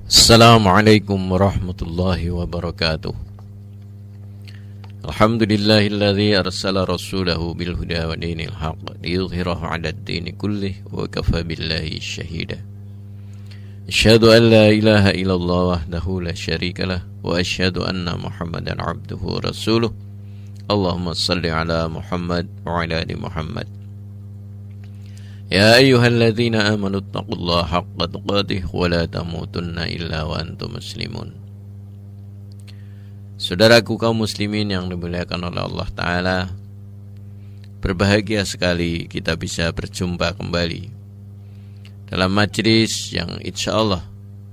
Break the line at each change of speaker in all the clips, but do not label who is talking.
Assalamualaikum warahmatullahi wabarakatuh. Alhamdulillahilladzi arsala rasulahu bil huda wa dinil haqq liyudhhirahu 'ala ad-dini kullih wa kafa billahi shahida. Asyhadu an la ilaha illallah wahdahu la syarikalah wa asyhadu anna Muhammadan 'abduhu wa rasuluh. Allahumma shalli 'ala Muhammad wa 'ala ali Muhammad. Ya ayyuhalladzina amanu taqullaha haqqa tuqatih wa la tamutunna illa wa antum muslimun. Saudaraku kaum muslimin yang dimuliakan oleh Allah Ta'ala, berbahagia sekali kita bisa berjumpa kembali dalam majlis yang insya Allah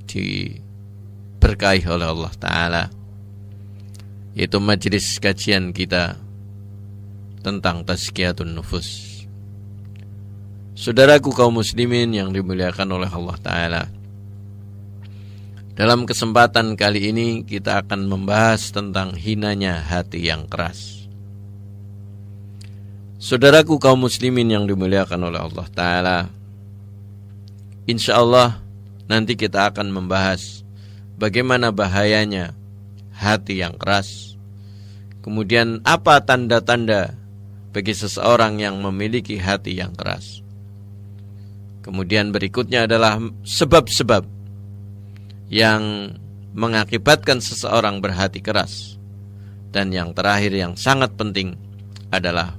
diberkahi oleh Allah Ta'ala, yaitu majlis kajian kita tentang tazkiyatun nufus. Saudaraku kaum muslimin yang dimuliakan oleh Allah Ta'ala, dalam kesempatan kali ini kita akan membahas tentang hinanya hati yang keras. Saudaraku kaum muslimin yang dimuliakan oleh Allah Ta'ala, insya Allah nanti kita akan membahas bagaimana bahayanya hati yang keras. Kemudian apa tanda-tanda bagi seseorang yang memiliki hati yang keras. Kemudian berikutnya adalah sebab-sebab yang mengakibatkan seseorang berhati keras. Dan yang terakhir yang sangat penting adalah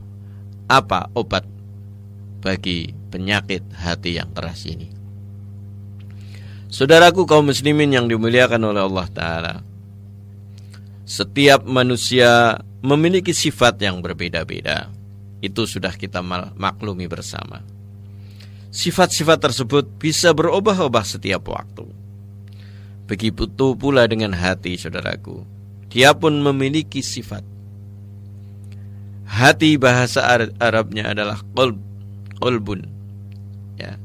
apa obat bagi penyakit hati yang keras ini. Saudaraku kaum muslimin yang dimuliakan oleh Allah Ta'ala, setiap manusia memiliki sifat yang berbeda-beda. Itu sudah kita maklumi bersama. Sifat-sifat tersebut bisa berubah-ubah setiap waktu. Begitu pula dengan hati, saudaraku. Dia pun memiliki sifat. Hati bahasa Arabnya adalah qalbun. Ya.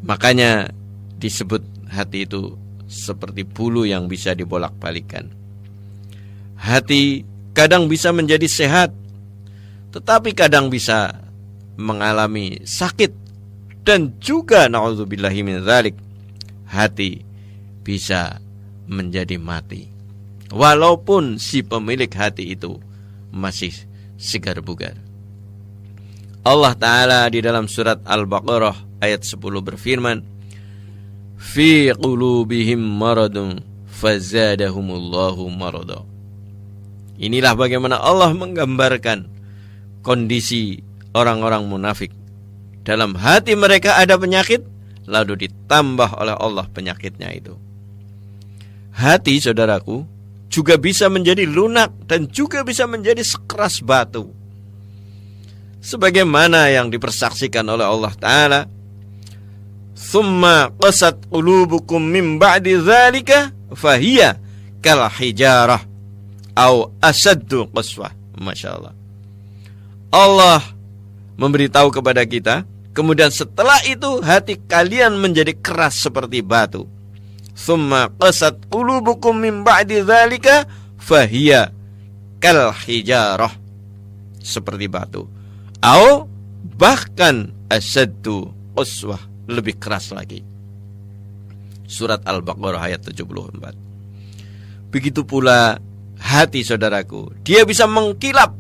Makanya disebut hati itu seperti bulu yang bisa dibolak-balikan. Hati kadang bisa menjadi sehat, tetapi kadang bisa mengalami sakit. Dan juga na'udzubillahi min dzalik, hati bisa menjadi mati walaupun si pemilik hati itu masih segar bugar. Allah Ta'ala di dalam surat Al-Baqarah ayat 10 berfirman, fi qulubihim maradun fazadahumullahu marada. Inilah bagaimana Allah menggambarkan kondisi orang-orang munafik. Dalam hati mereka ada penyakit, lalu ditambah oleh Allah penyakitnya itu. Hati, saudaraku, juga bisa menjadi lunak dan juga bisa menjadi sekeras batu. Sebagaimana yang dipersaksikan oleh Allah Ta'ala, "Tsumma qasat qulubukum min ba'di dzalika fahiya kal hijarah aw asaddu qaswah." Masya Allah. Allah memberitahu kepada kita, kemudian setelah itu hati kalian menjadi keras seperti batu. Tsumma qasat qulubukum min ba'di dzalika fahiya kal hijarah, seperti batu. Atau bahkan asaddu qaswah, lebih keras lagi. Surat Al-Baqarah ayat 74. Begitu pula hati, saudaraku. Dia bisa mengkilap.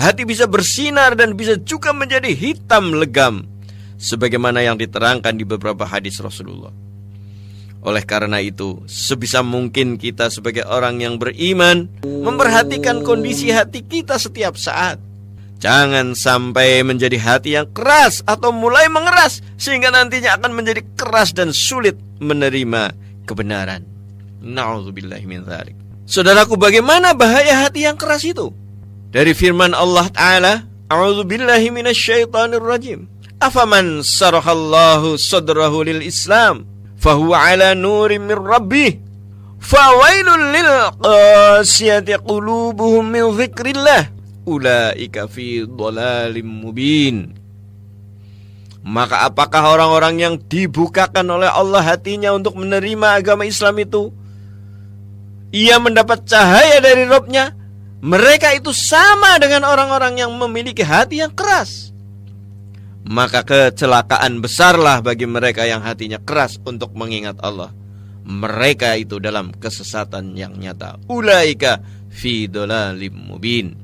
Hati bisa bersinar dan bisa juga menjadi hitam legam, sebagaimana yang diterangkan di beberapa hadis Rasulullah. Oleh karena itu, sebisa mungkin kita sebagai orang yang beriman memperhatikan kondisi hati kita setiap saat. Jangan sampai menjadi hati yang keras atau mulai mengeras sehingga nantinya akan menjadi keras dan sulit menerima kebenaran. Na'udzubillahi min dzalik. Saudaraku, bagaimana bahaya hati yang keras itu? Dari firman Allah Ta'ala, a'udzubillahi minasyaitonir rajim. Afaman sarahallahu sadrahu lil Islam fahuwa ala nurim min rabbih fawailul lil qasiyati qulubuhum min dzikrillah ulaika fi dhalalim mubin. Maka apakah orang-orang yang dibukakan oleh Allah hatinya untuk menerima agama Islam itu, ia mendapat cahaya dari Rabb-Nya, mereka itu sama dengan orang-orang yang memiliki hati yang keras. Maka kecelakaan besarlah bagi mereka yang hatinya keras untuk mengingat Allah. mereka itu dalam kesesatan yang nyata. Ulaika fi dhalalim mubin.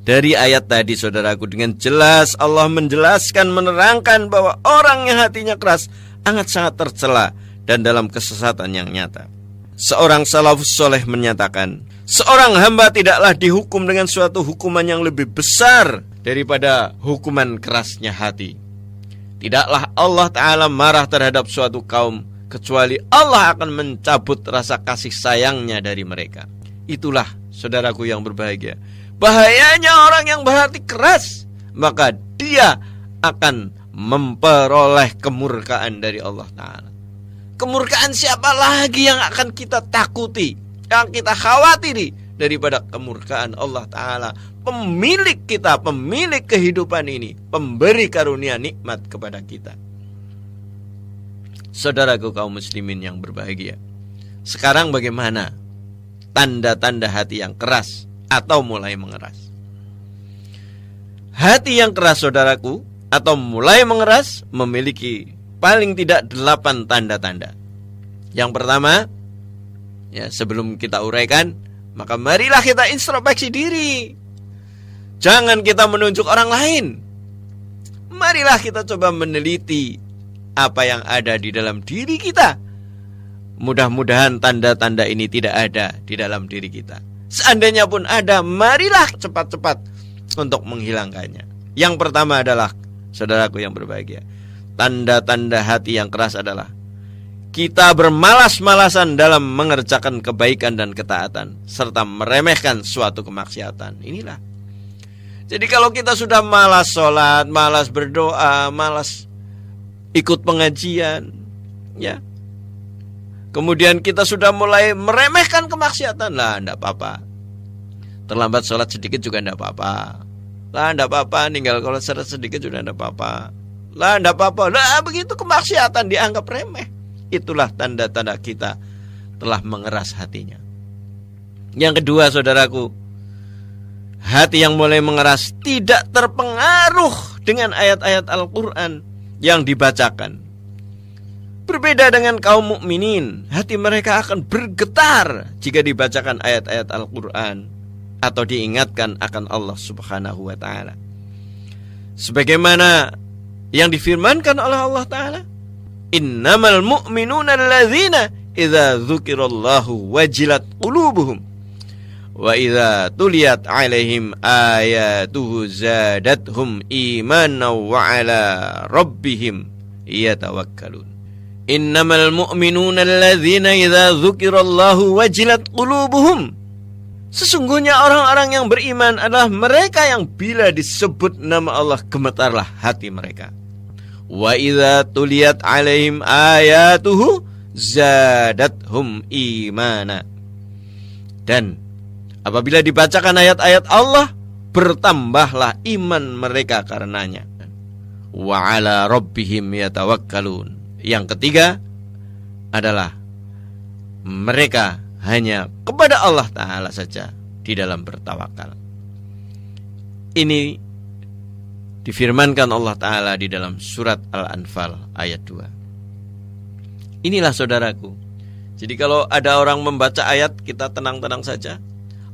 Dari ayat tadi saudaraku, dengan jelas Allah menjelaskan, menerangkan bahwa orang yang hatinya keras sangat tercela dan dalam kesesatan yang nyata. Seorang salafus soleh menyatakan, seorang hamba tidaklah dihukum dengan suatu hukuman yang lebih besar daripada hukuman kerasnya hati. Tidaklah Allah Ta'ala marah terhadap suatu kaum kecuali Allah akan mencabut rasa kasih sayangnya dari mereka. Itulah saudaraku yang berbahagia, bahayanya orang yang berhati keras, maka dia akan memperoleh kemurkaan dari Allah Ta'ala. Kemurkaan siapa lagi yang akan kita takuti, yang kita khawatiri daripada kemurkaan Allah Ta'ala, pemilik kita, pemilik kehidupan ini, pemberi karunia nikmat kepada kita. Saudaraku kaum muslimin yang berbahagia, sekarang bagaimana tanda-tanda hati yang keras atau mulai mengeras? Hati yang keras saudaraku atau mulai mengeras memiliki paling tidak 8 tanda-tanda. Yang pertama, ya sebelum kita uraikan, maka marilah kita introspeksi diri. Jangan kita menunjuk orang lain. Marilah kita coba meneliti apa yang ada di dalam diri kita. Mudah-mudahan tanda-tanda ini tidak ada di dalam diri kita. Seandainya pun ada, marilah cepat-cepat untuk menghilangkannya. Yang pertama adalah, saudaraku yang berbahagia, tanda-tanda hati yang keras adalah kita bermalas-malasan dalam mengerjakan kebaikan dan ketaatan, serta meremehkan suatu kemaksiatan. Inilah. Jadi kalau kita sudah malas sholat, malas berdoa, malas ikut pengajian, ya, kemudian kita sudah mulai meremehkan kemaksiatan, lah enggak apa-apa. Terlambat sholat sedikit juga enggak apa-apa. Lah enggak apa-apa, ninggal kalau sholat sedikit juga enggak apa-apa. Lah enggak apa-apa. Lah begitu kemaksiatan dianggap remeh. Itulah tanda-tanda kita telah mengeras hatinya. Yang kedua saudaraku, hati yang mulai mengeras tidak terpengaruh dengan ayat-ayat Al-Quran yang dibacakan. Berbeda dengan kaum mukminin, hati mereka akan bergetar jika dibacakan ayat-ayat Al-Quran atau diingatkan akan Allah Subhanahu wa Ta'ala. Sebagaimana yang difirmankan oleh Allah Ta'ala, innamal mu'minuna alladzina idza dzukirallahu wajilat qulubuhum wa idza tuliyat alaihim ayatuhu zadatuhum imanan wa ala rabbihim yatawakkalun. Innamal mu'minuna alladzina idza dzukirallahu wajilat qulubuhum. Sesungguhnya orang-orang yang beriman adalah mereka yang bila disebut nama Allah gemetarlah hati mereka. Wa idza tuliyat alaihim ayatuhu zadatuhum imana. Dan apabila dibacakan ayat-ayat Allah, bertambahlah iman mereka karenanya. Wa ala rabbihim yatawakkalun. Yang ketiga adalah mereka hanya kepada Allah Ta'ala saja di dalam bertawakal. Ini difirmankan Allah Ta'ala di dalam surat Al-Anfal ayat 2. Inilah saudaraku. Jadi kalau ada orang membaca ayat, kita tenang-tenang saja,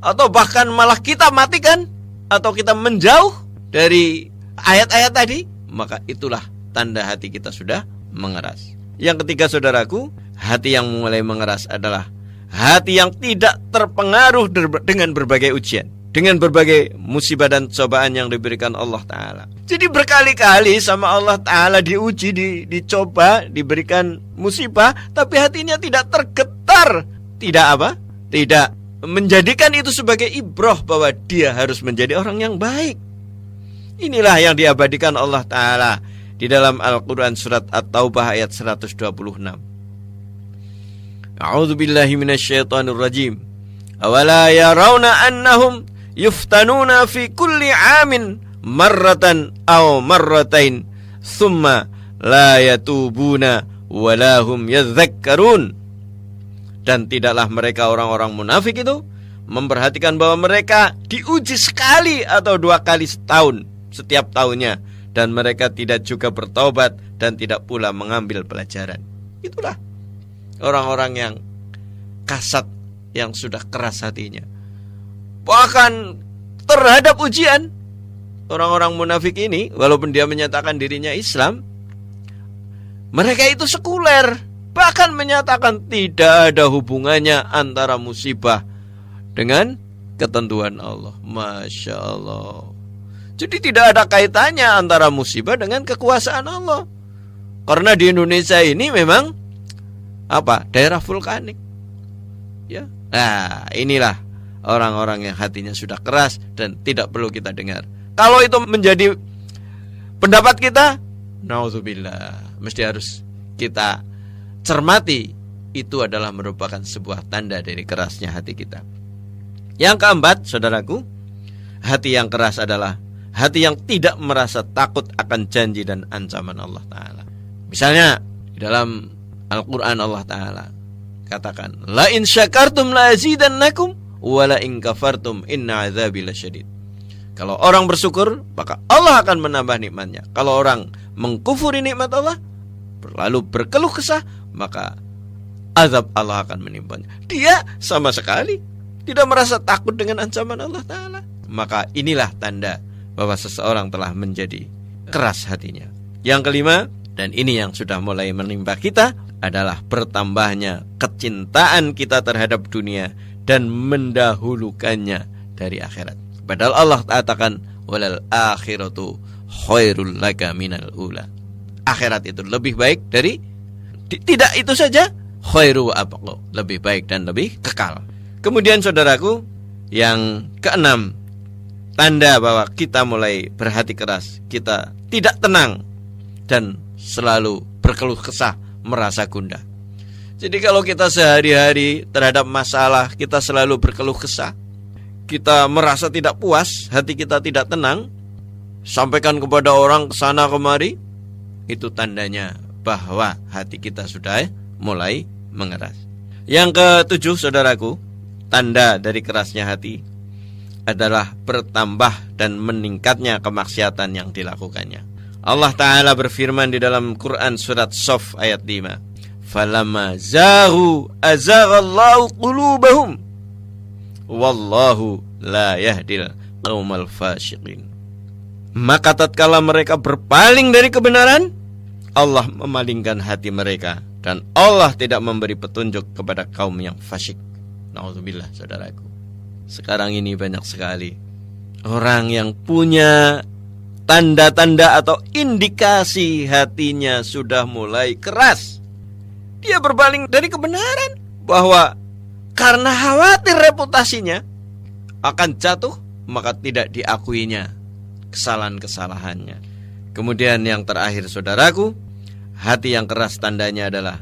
atau bahkan malah kita matikan, atau kita menjauh dari ayat-ayat tadi, maka itulah tanda hati kita sudah mengeras. Yang ketiga saudaraku, hati yang mulai mengeras adalah hati yang tidak terpengaruh dengan berbagai ujian, dengan berbagai musibah dan cobaan yang diberikan Allah Ta'ala. Jadi berkali-kali sama Allah Ta'ala diuji, dicoba, diberikan musibah, tapi hatinya tidak tergetar. Tidak apa? Tidak menjadikan itu sebagai ibrah bahwa dia harus menjadi orang yang baik. Inilah yang diabadikan Allah Ta'ala di dalam Al-Quran surat At-Taubah ayat 126. A'udzu billahi minasyaitonir rajim. Awala yarawna annahum yuftanuna fi kulli 'amin marratan aw marratain thumma la yatubuna wa lahum yadhakkarun. Dan tidaklah mereka orang-orang munafik itu memperhatikan bahwa mereka diuji sekali atau 2 kali setahun, setiap tahunnya, dan mereka tidak juga bertaubat dan tidak pula mengambil pelajaran. Itulah orang-orang yang kasat, yang sudah keras hatinya. Bahkan terhadap ujian, orang-orang munafik ini, walaupun dia menyatakan dirinya Islam, mereka itu sekuler, bahkan menyatakan tidak ada hubungannya antara musibah dengan ketentuan Allah. Masya Allah. Jadi tidak ada kaitannya antara musibah dengan kekuasaan Allah. Karena di Indonesia ini memang daerah vulkanik. Ya. Nah, inilah orang-orang yang hatinya sudah keras dan tidak perlu kita dengar. Kalau itu menjadi pendapat kita, naudzubillah, mesti harus kita cermati. Itu adalah merupakan sebuah tanda dari kerasnya hati kita. Yang keempat, saudaraku, hati yang keras adalah hati yang tidak merasa takut akan janji dan ancaman Allah Ta'ala. Misalnya di dalam Al-Quran Allah Ta'ala katakan, la in syakartum la azidannakum wa la in kafartum inna azabi lasyadid. Kalau orang bersyukur, maka Allah akan menambah nikmatnya. Kalau orang mengkufuri nikmat Allah, lalu berkeluh kesah, maka azab Allah akan menimpanya. Dia sama sekali tidak merasa takut dengan ancaman Allah Ta'ala. Maka inilah tanda bahwa seseorang telah menjadi keras hatinya. Yang kelima, dan ini yang sudah mulai menimpa kita, adalah bertambahnya kecintaan kita terhadap dunia dan mendahulukannya dari akhirat. Padahal Allah katakan, walal akhiratu khairul laka minal ula. Akhirat itu lebih baik dari, tidak itu saja, khairu wa abqa, lebih baik dan lebih kekal. Kemudian saudaraku, yang keenam, tanda bahwa kita mulai berhati keras, kita tidak tenang dan selalu berkeluh kesah, merasa gundah. Jadi kalau kita sehari-hari terhadap masalah, kita selalu berkeluh kesah, kita merasa tidak puas, hati kita tidak tenang, sampaikan kepada orang kesana kemari, itu tandanya bahwa hati kita sudah mulai mengeras. Yang ketujuh, saudaraku, tanda dari kerasnya hati adalah bertambah dan meningkatnya kemaksiatan yang dilakukannya. Allah Ta'ala berfirman di dalam Quran surat Shaf ayat 5, falamma zaghu azaghallahu qulubahum wallahu la yahdil qaumal fasiqin. Maka tatkala mereka berpaling dari kebenaran, Allah memalingkan hati mereka dan Allah tidak memberi petunjuk kepada kaum yang fasik. Nauzubillah, saudaraku. Sekarang ini banyak sekali orang yang punya tanda-tanda atau indikasi hatinya sudah mulai keras. Dia berpaling dari kebenaran, bahwa karena khawatir reputasinya akan jatuh, maka tidak diakuinya kesalahan-kesalahannya. Kemudian yang terakhir, saudaraku, hati yang keras tandanya adalah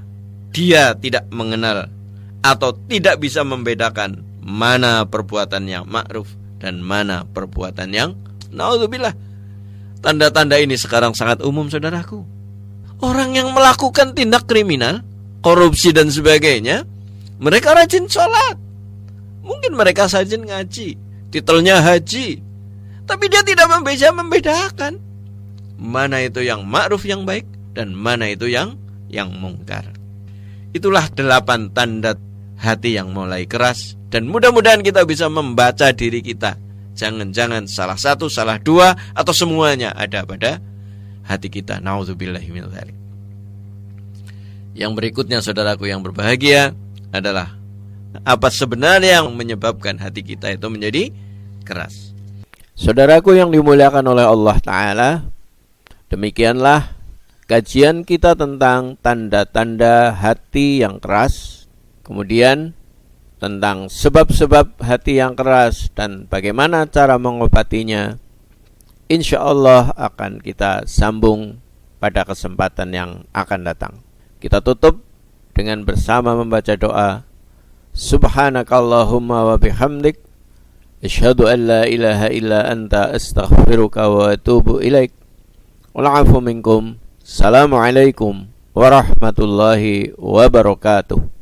dia tidak mengenal atau tidak bisa membedakan mana perbuatan yang ma'ruf dan mana perbuatan yang naudzubillah. Tanda-tanda ini sekarang sangat umum, saudaraku. Orang yang melakukan tindak kriminal, korupsi dan sebagainya, mereka rajin sholat, mungkin mereka rajin ngaji, titelnya haji, tapi dia tidak bisa membedakan mana itu yang ma'ruf yang baik dan mana itu yang mungkar. Itulah 8 tanda hati yang mulai keras, dan mudah-mudahan kita bisa membaca diri kita. Jangan-jangan salah satu, salah dua, atau semuanya ada pada hati kita. Nauzubillahi min dzalik. Yang berikutnya, saudaraku yang berbahagia, adalah apa sebenarnya yang menyebabkan hati kita itu menjadi keras. Saudaraku yang dimuliakan oleh Allah Ta'ala, demikianlah kajian kita tentang tanda-tanda hati yang keras, kemudian tentang sebab-sebab hati yang keras dan bagaimana cara mengobatinya. Insya Allah akan kita sambung pada kesempatan yang akan datang. Kita tutup dengan bersama membaca doa. Subhanakallahumma wa bihamdik, asyhadu an la ilaha illa anta astaghfiruka wa atubu ilaik. Wal 'afu minkum. Assalamualaikum warahmatullahi wabarakatuh.